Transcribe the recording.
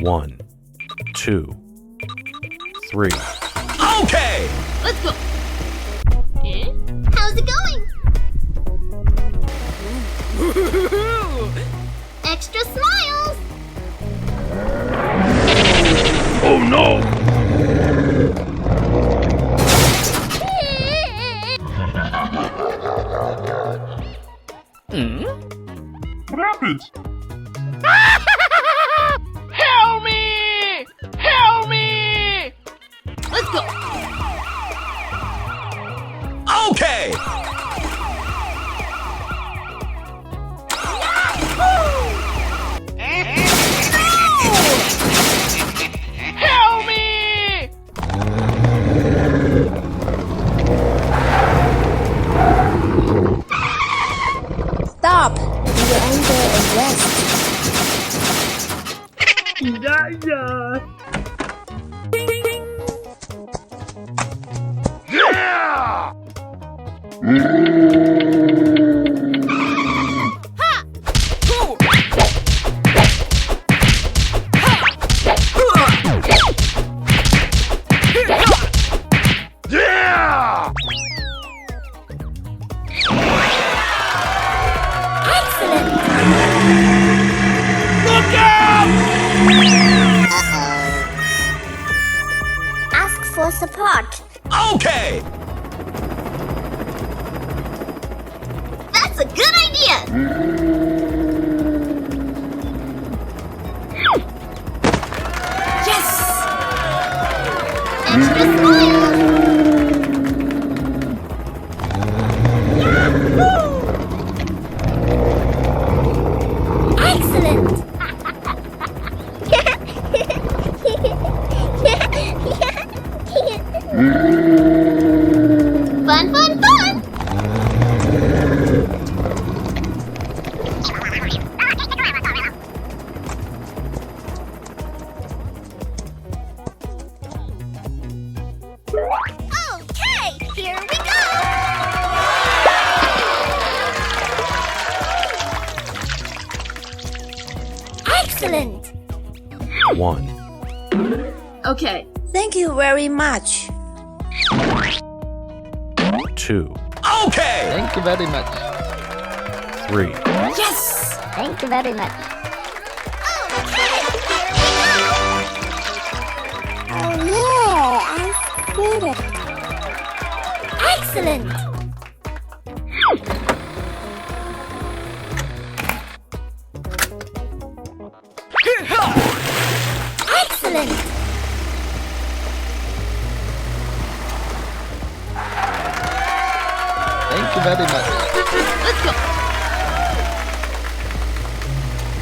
1, 2, 3. Okay! Let's go! How's it going? Extra smiles! Oh no! What happened? Help me! Help me! Let's go! Okay! Help me! Stop! You're under arrest. Yeah! Yeah! Excellent! Look out! Ask for support. Okay! That's a good idea! Yes! Extra smiles! Excellent! Fun, fun, fun! Okay, here we go! Excellent! 1, Okay. Thank you very much. 2, Okay! Thank you very much. 3. Yes! Thank you very much. Okay, here we go! Oh yeah, I did it. Excellent! Excellent! Thank you very much. Let's go!